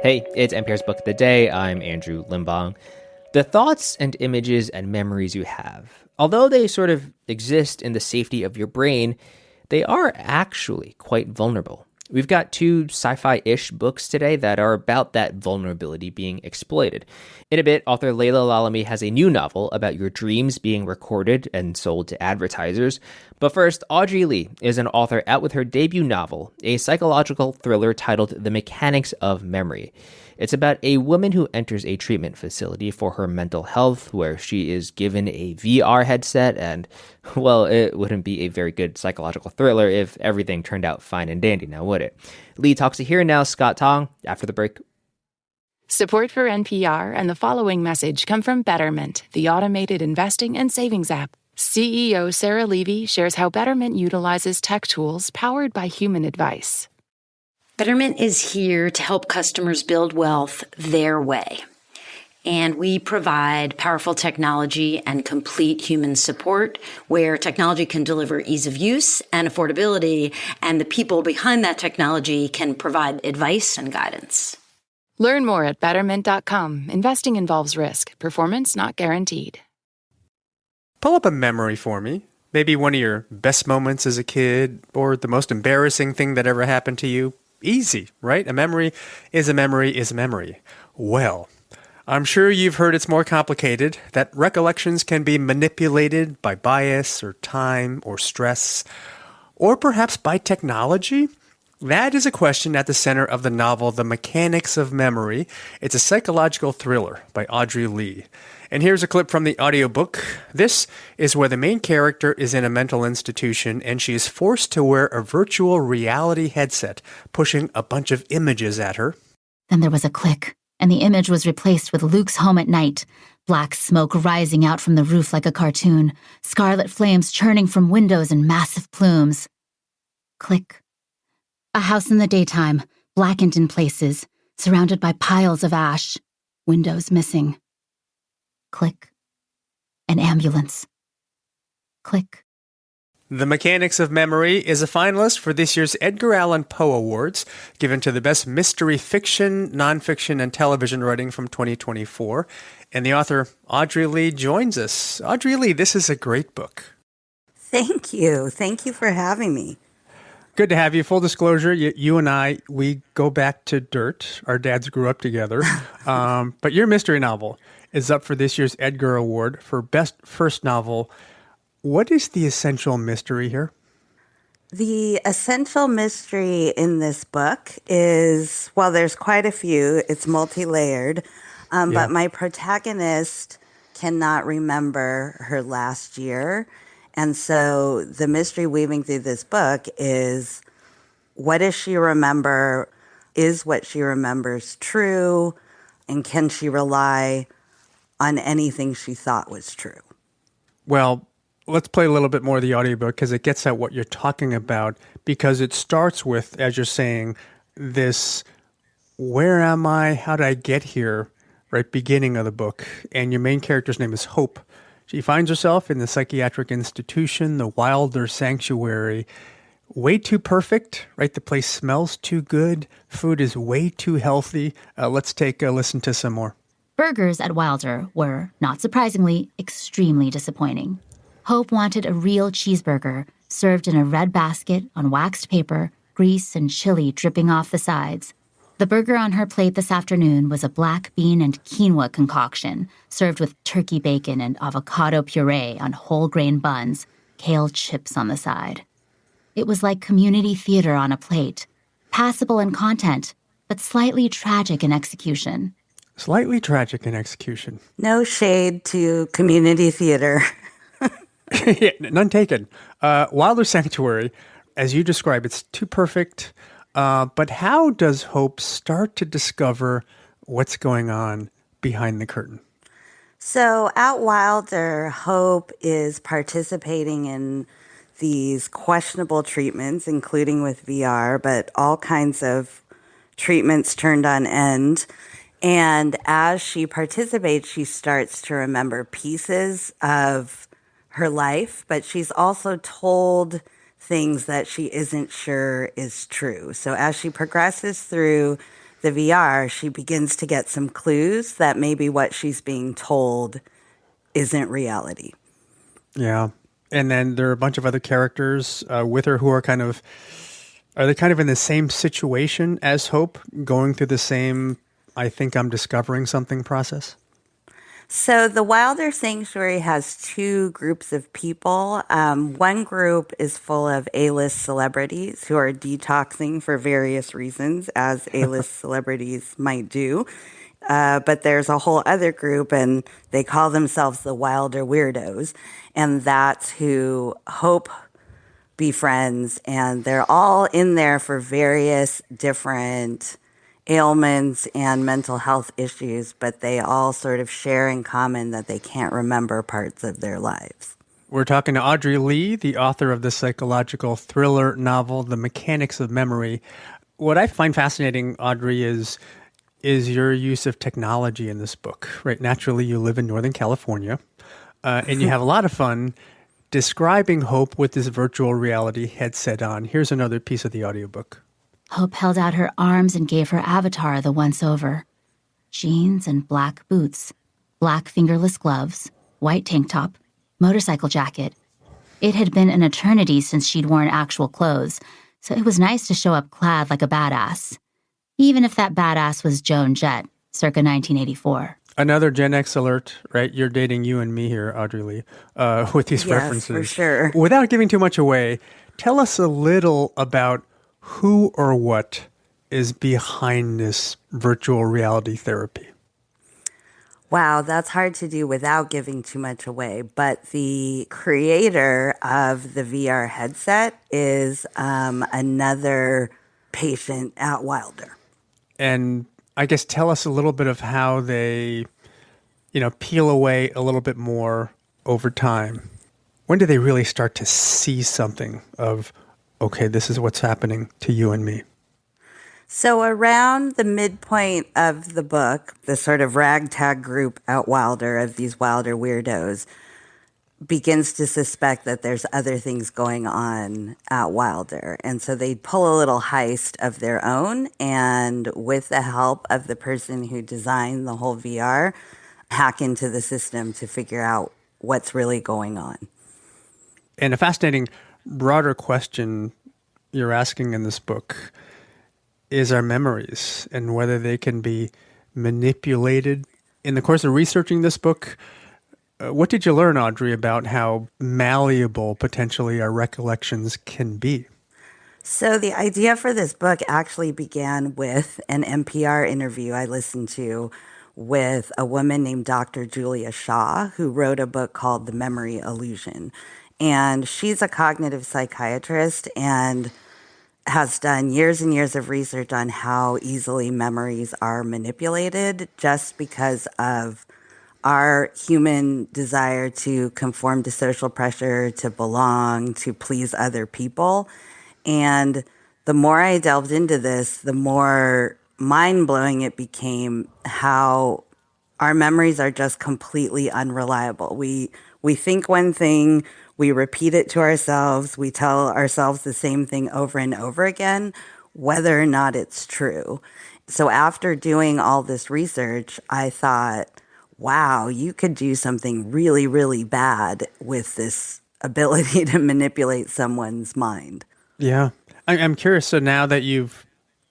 Hey, it's NPR's Book of the Day. I'm Andrew Limbong. The thoughts and images and memories you have, although they sort of exist in the safety of your brain, they are actually quite vulnerable. We've got two sci-fi-ish books today that are about that vulnerability being exploited. In a bit, author Laila Lalami has a new novel about your dreams being recorded and sold to advertisers. But first, Audrey Lee is an author out with her debut novel, a psychological thriller titled The Mechanics of Memory. It's about a woman who enters a treatment facility for her mental health where she is given a VR headset and, well, it wouldn't be a very good psychological thriller if everything turned out fine and dandy now, would it? Lee talks to Here and Now's Scott Tong after the break. Support for NPR and the following message come from Betterment, the automated investing and savings app. CEO Sarah Levy shares how Betterment utilizes tech tools powered by human advice. Betterment is here to help customers build wealth their way. And we provide powerful technology and complete human support where technology can deliver ease of use and affordability, and the people behind that technology can provide advice and guidance. Learn more at Betterment.com. Investing involves risk. Performance not guaranteed. Pull up a memory for me. Maybe one of your best moments as a kid or the most embarrassing thing that ever happened to you. Easy, right? A memory is a memory is a memory. Well, I'm sure you've heard it's more complicated, that recollections can be manipulated by bias or time or stress, or perhaps by technology. That is a question at the center of the novel The Mechanics of Memory. It's a psychological thriller by Audrey Lee. And here's a clip from the audiobook. This is where the main character is in a mental institution and she is forced to wear a virtual reality headset, pushing a bunch of images at her. Then there was a click, and the image was replaced with Luke's home at night, black smoke rising out from the roof like a cartoon, scarlet flames churning from windows in massive plumes. Click. A house in the daytime, blackened in places, surrounded by piles of ash, windows missing. Click. An ambulance. Click. The Mechanics of Memory is a finalist for this year's Edgar Allan Poe Awards, given to the best mystery fiction, nonfiction, and television writing from 2024. And the author, Audrey Lee, joins us. Audrey Lee, this is a great book. Thank you. Thank you for having me. Good to have you. Full disclosure, you and I, we go back to dirt. Our dads grew up together. But your mystery novel is up for this year's Edgar Award for Best First Novel. What is the essential mystery here? The essential mystery in this book is, well, there's quite a few. It's multi-layered. But my protagonist cannot remember her last year. And so the mystery weaving through this book is, what does she remember? Is what she remembers true? And can she rely on anything she thought was true? Well, let's play a little bit more of the audiobook because it gets at what you're talking about, because it starts with, as you're saying, this, where am I? How did I get here? Right, beginning of the book. And your main character's name is Hope. She finds herself in the psychiatric institution, the Wilder Sanctuary. Way too perfect, right? The place smells too good. Food is way too healthy. Let's take a listen to some more. Burgers at Wilder were, not surprisingly, extremely disappointing. Hope wanted a real cheeseburger, served in a red basket on waxed paper, grease and chili dripping off the sides. The burger on her plate this afternoon was a black bean and quinoa concoction, served with turkey bacon and avocado puree on whole grain buns, kale chips on the side. It was like community theater on a plate, passable in content, but slightly tragic in execution. Slightly tragic in execution. No shade to community theater. Yeah, none taken. Wilder Sanctuary, as you describe, it's too perfect. But how does Hope start to discover what's going on behind the curtain? So at Wilder, Hope is participating in these questionable treatments, including with VR, but all kinds of treatments turned on end. And as she participates, she starts to remember pieces of her life, but she's also told things that she isn't sure is true. So as she progresses through the VR, she begins to get some clues that maybe what she's being told isn't reality. Yeah. And then there are a bunch of other characters with her who are are they kind of in the same situation as Hope, going through the same, I think I'm discovering something process? So the Wilder Sanctuary has two groups of people. One group is full of A-list celebrities who are detoxing for various reasons, as A-list celebrities might do. But there's a whole other group, and they call themselves the Wilder Weirdos. And that's who Hope befriends. And they're all in there for various different ailments and mental health issues, but they all sort of share in common that they can't remember parts of their lives. We're talking to Audrey Lee, the author of the psychological thriller novel, The Mechanics of Memory. What I find fascinating, Audrey, is your use of technology in this book, right? Naturally, you live in Northern California, and you have a lot of fun describing Hope with this virtual reality headset on. Here's another piece of the audiobook. Hope held out her arms and gave her avatar the once-over. Jeans and black boots, black fingerless gloves, white tank top, motorcycle jacket. It had been an eternity since she'd worn actual clothes, so it was nice to show up clad like a badass. Even if that badass was Joan Jett, circa 1984. Another Gen X alert, right? You're dating you and me here, Audrey Lee, with these references. Yes, for sure. Without giving too much away, tell us a little about who or what is behind this virtual reality therapy. Wow, that's hard to do without giving too much away. But the creator of the VR headset is another patient at Wilder. And I guess tell us a little bit of how they, peel away a little bit more over time. When do they really start to see something of, okay, this is what's happening to you and me? So around the midpoint of the book, the sort of ragtag group at Wilder of these Wilder weirdos begins to suspect that there's other things going on at Wilder. And so they pull a little heist of their own, and with the help of the person who designed the whole VR, hack into the system to figure out what's really going on. And a fascinating broader question you're asking in this book is our memories and whether they can be manipulated. In the course of researching this book, what did you learn, Audrey, about how malleable potentially our recollections can be? So the idea for this book actually began with an NPR interview I listened to with a woman named Dr. Julia Shaw, who wrote a book called The Memory Illusion. And she's a cognitive psychiatrist and has done years and years of research on how easily memories are manipulated just because of our human desire to conform to social pressure, to belong, to please other people. And the more I delved into this, the more mind-blowing it became how our memories are just completely unreliable. We think one thing, we repeat it to ourselves, we tell ourselves the same thing over and over again, whether or not it's true. So after doing all this research, I thought, wow, you could do something really, really bad with this ability to manipulate someone's mind. Yeah. I'm curious. So now that you've,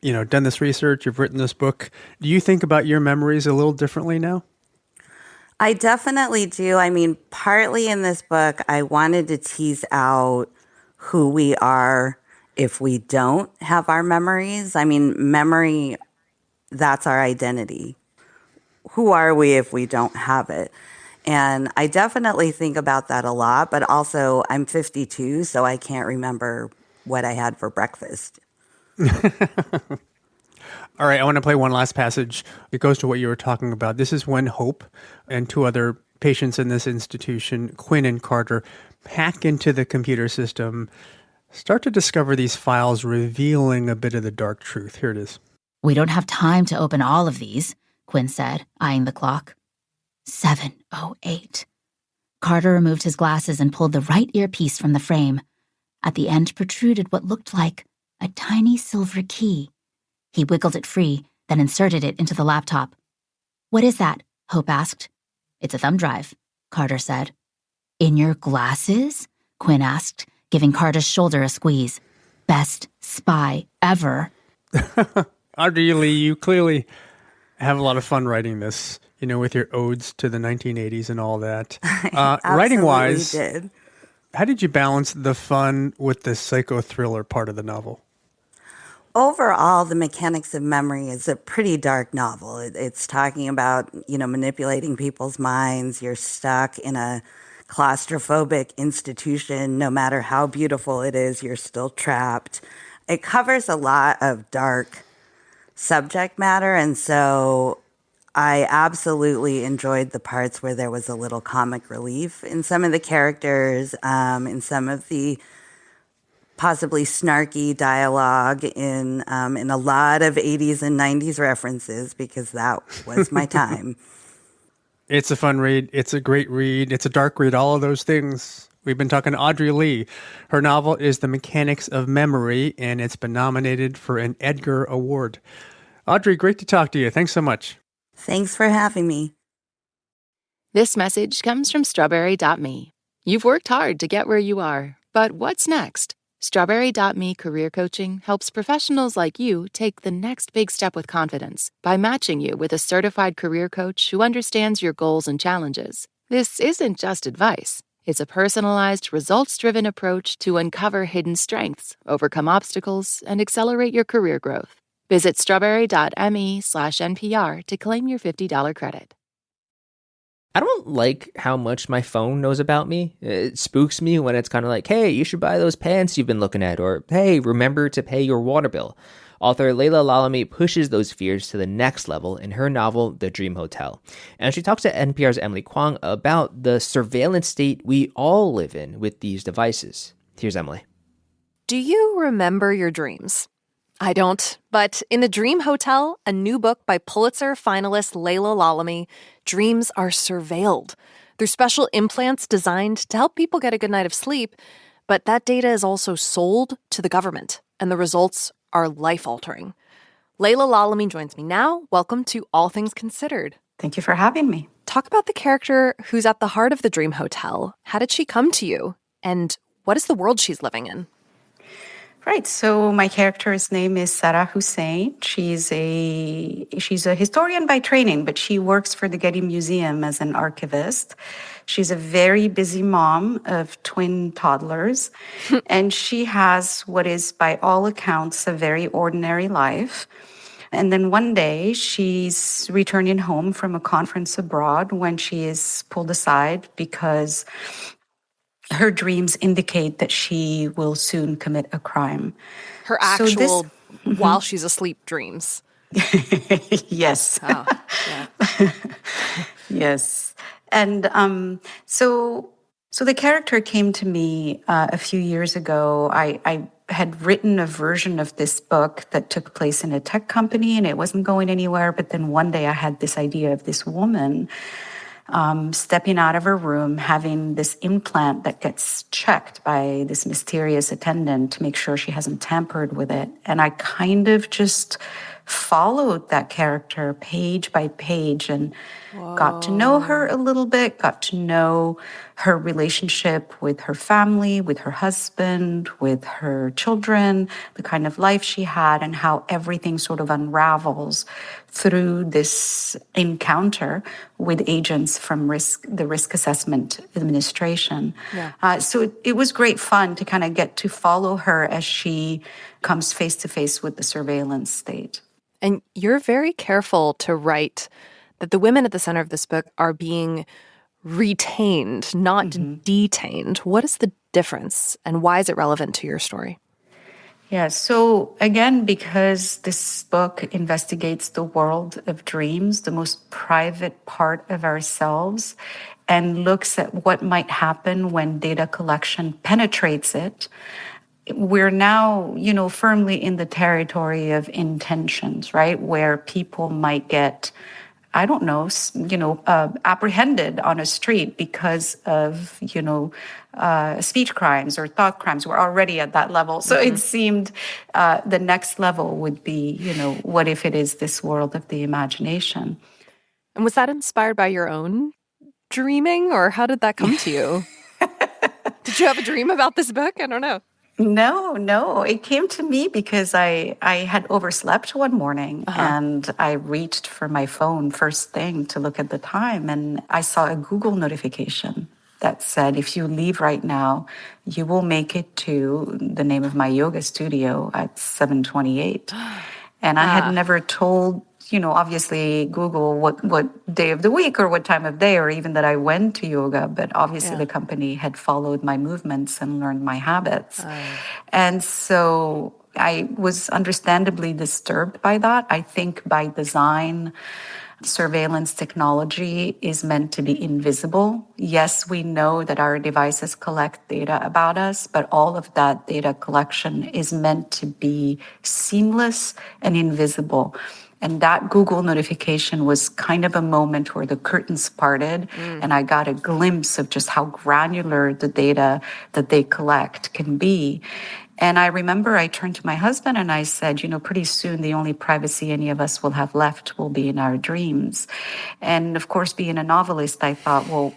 done this research, you've written this book, do you think about your memories a little differently now? I definitely do. I mean, partly in this book, I wanted to tease out who we are if we don't have our memories. I mean, memory, that's our identity. Who are we if we don't have it? And I definitely think about that a lot, but also I'm 52, so I can't remember what I had for breakfast. All right, I want to play one last passage. It goes to what you were talking about. This is when Hope and two other patients in this institution, Quinn and Carter, hack into the computer system, start to discover these files revealing a bit of the dark truth. Here it is. We don't have time to open all of these, Quinn said, eyeing the clock. 7:08. Carter removed his glasses and pulled the right earpiece from the frame. At the end protruded what looked like a tiny silver key. He wiggled it free, then inserted it into the laptop. "What is that?" Hope asked. "It's a thumb drive," Carter said. "In your glasses?" Quinn asked, giving Carter's shoulder a squeeze. "Best spy ever." Audrey Lee, you clearly have a lot of fun writing this, with your odes to the 1980s and all that. Writing-wise, did. how did you balance the fun with the psycho-thriller part of the novel? Overall, The Mechanics of Memory is a pretty dark novel. It's talking about, manipulating people's minds. You're stuck in a claustrophobic institution. No matter how beautiful it is, you're still trapped. It covers a lot of dark subject matter, and so I absolutely enjoyed the parts where there was a little comic relief in some of the characters, in some of the possibly snarky dialogue, in a lot of 80s and 90s references, because that was my time. It's a fun read. It's a great read. It's a dark read. All of those things. We've been talking to Audrey Lee. Her novel is The Mechanics of Memory, and it's been nominated for an Edgar Award. Audrey, great to talk to you. Thanks so much. Thanks for having me. This message comes from Strawberry.me. You've worked hard to get where you are, but what's next? Strawberry.me Career Coaching helps professionals like you take the next big step with confidence by matching you with a certified career coach who understands your goals and challenges. This isn't just advice. It's a personalized, results-driven approach to uncover hidden strengths, overcome obstacles, and accelerate your career growth. Visit strawberry.me/NPR to claim your $50 credit. I don't like how much my phone knows about me. It spooks me when it's kind of like, hey, you should buy those pants you've been looking at, or hey, remember to pay your water bill. Author Laila Lalami pushes those fears to the next level in her novel, The Dream Hotel. And she talks to NPR's Emily Kwong about the surveillance state we all live in with these devices. Here's Emily. Do you remember your dreams? I don't, but in The Dream Hotel, a new book by Pulitzer finalist Laila Lalami, dreams are surveilled. They're special implants designed to help people get a good night of sleep, but that data is also sold to the government, and the results are life-altering. Laila Lalami joins me now. Welcome to All Things Considered. Thank you for having me. Talk about the character who's at the heart of The Dream Hotel. How did she come to you? And what is the world she's living in? Right. So my character's name is Sarah Hussein. She's a historian by training, but she works for the Getty Museum as an archivist. She's a very busy mom of twin toddlers, and she has what is, by all accounts, a very ordinary life. And then one day she's returning home from a conference abroad when she is pulled aside because her dreams indicate that she will soon commit a crime. Her actual, while she's asleep, dreams. Yes. Oh, yeah. Yes. And so the character came to me a few years ago. I had written a version of this book that took place in a tech company, and it wasn't going anywhere. But then one day I had this idea of this woman stepping out of her room, having this implant that gets checked by this mysterious attendant to make sure she hasn't tampered with it. And I kind of just followed that character page by page and got to know her a little bit, got to know her relationship with her family, with her husband, with her children, the kind of life she had, and how everything sort of unravels through this encounter with agents from the Risk Assessment Administration. Yeah. So it was great fun to kind of get to follow her as she comes face to face with the surveillance state. And you're very careful to write that the women at the center of this book are being retained, not detained. What is the difference, and why is it relevant to your story? Yeah, so again, because this book investigates the world of dreams, the most private part of ourselves, and looks at what might happen when data collection penetrates it, we're now, firmly in the territory of intentions, right? Where people might get I don't know, apprehended on a street because of, speech crimes or thought crimes. We're already at that level. So it seemed the next level would be, what if it is this world of the imagination? And was that inspired by your own dreaming, or how did that come to you? Did you have a dream about this book? I don't know. No. It came to me because I had overslept one morning and I reached for my phone first thing to look at the time. And I saw a Google notification that said, if you leave right now, you will make it to the name of my yoga studio at 7:28. And I had never told, obviously Google what day of the week or what time of day, or even that I went to yoga, but obviously the company had followed my movements and learned my habits. And so I was understandably disturbed by that. I think by design, surveillance technology is meant to be invisible. Yes, we know that our devices collect data about us, but all of that data collection is meant to be seamless and invisible. And that Google notification was kind of a moment where the curtains parted and I got a glimpse of just how granular the data that they collect can be. And I remember I turned to my husband and I said, pretty soon the only privacy any of us will have left will be in our dreams. And of course, being a novelist, I thought, well,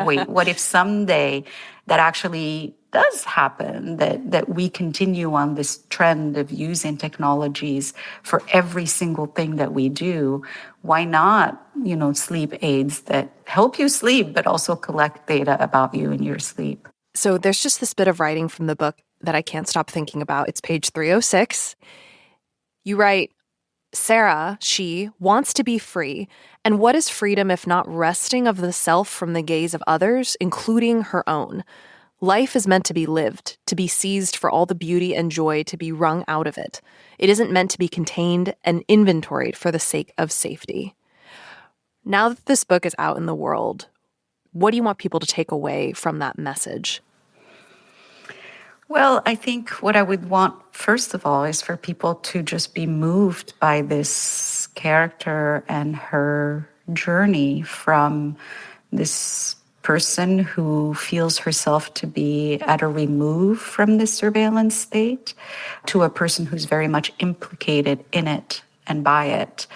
wait, what if someday that actually does happen, that we continue on this trend of using technologies for every single thing that we do? Why not, sleep aids that help you sleep, but also collect data about you in your sleep? So there's just this bit of writing from the book that I can't stop thinking about. It's page 306. You write, Sarah, she wants to be free. And what is freedom if not wresting of the self from the gaze of others, including her own? Life is meant to be lived, to be seized for all the beauty and joy to be wrung out of it. It isn't meant to be contained and inventoried for the sake of safety. Now that this book is out in the world, what do you want people to take away from that message? Well, I think what I would want, first of all, is for people to just be moved by this character and her journey from this person who feels herself to be at a remove from the surveillance state to a person who's very much implicated in it and by it.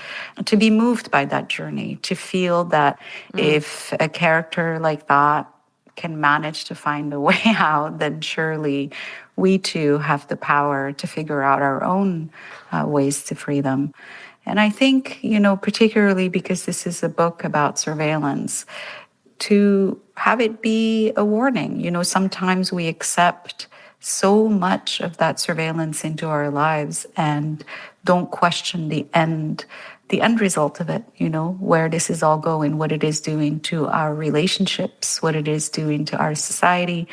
To be moved by that journey, to feel that if a character like that can manage to find a way out, then surely we too have the power to figure out our own ways to freedom. And I think, particularly because this is a book about surveillance, to have it be a warning. Sometimes we accept so much of that surveillance into our lives and don't question the end result of it, where this is all going, what it is doing to our relationships, what it is doing to our society,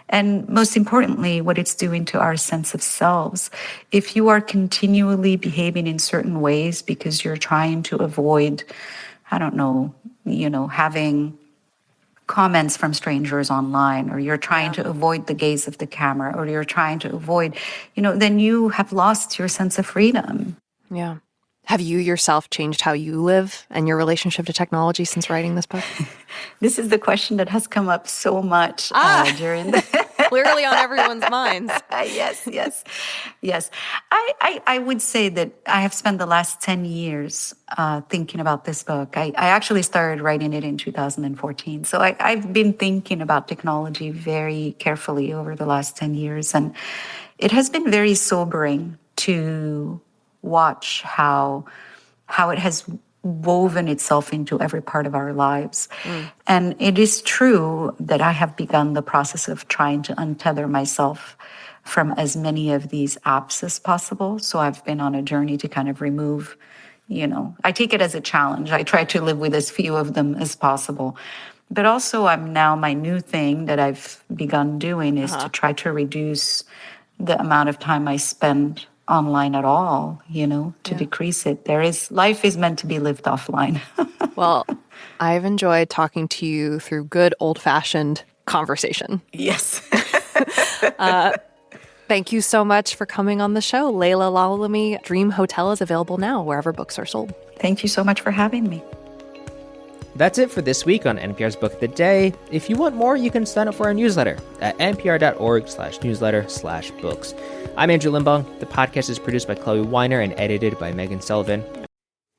and most importantly, what it's doing to our sense of selves. If you are continually behaving in certain ways because you're trying to avoid, having comments from strangers online, or you're trying to avoid the gaze of the camera, or you're trying to avoid, then you have lost your sense of freedom. Yeah. Have you yourself changed how you live and your relationship to technology since writing this book? This is the question that has come up so much during the... Clearly on everyone's minds. Yes. I would say that I have spent the last 10 years thinking about this book. I actually started writing it in 2014. So I've been thinking about technology very carefully over the last 10 years. And it has been very sobering to watch how it has woven itself into every part of our lives. And it is true that I have begun the process of trying to untether myself from as many of these apps as possible. So I've been on a journey to kind of remove, I take it as a challenge. I try to live with as few of them as possible. But also my new thing that I've begun doing is to try to reduce the amount of time I spend online at all, to decrease it. Life is meant to be lived offline. Well, I've enjoyed talking to you through good old-fashioned conversation. Yes. Thank you so much for coming on the show. Laila Lalami, Dream Hotel is available now wherever books are sold. Thank you so much for having me. That's it for this week on NPR's Book of the Day. If you want more, you can sign up for our newsletter at npr.org/newsletter/books. I'm Andrew Limbong. The podcast is produced by Chloe Weiner and edited by Megan Sullivan.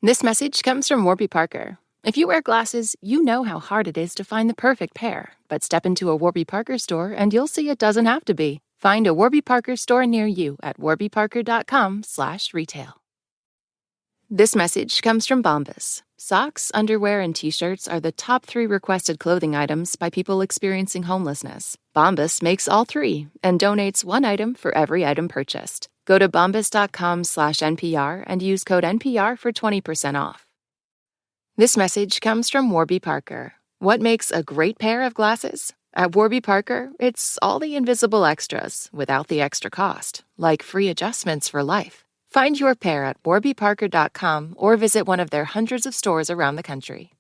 This message comes from Warby Parker. If you wear glasses, you know how hard it is to find the perfect pair. But step into a Warby Parker store and you'll see it doesn't have to be. Find a Warby Parker store near you at warbyparker.com/retail. This message comes from Bombas. Socks, underwear, and T-shirts are the top 3 requested clothing items by people experiencing homelessness. Bombas makes all 3 and donates 1 item for every item purchased. Go to bombas.com/NPR and use code NPR for 20% off. This message comes from Warby Parker. What makes a great pair of glasses? At Warby Parker, it's all the invisible extras without the extra cost, like free adjustments for life. Find your pair at warbyparker.com or visit one of their hundreds of stores around the country.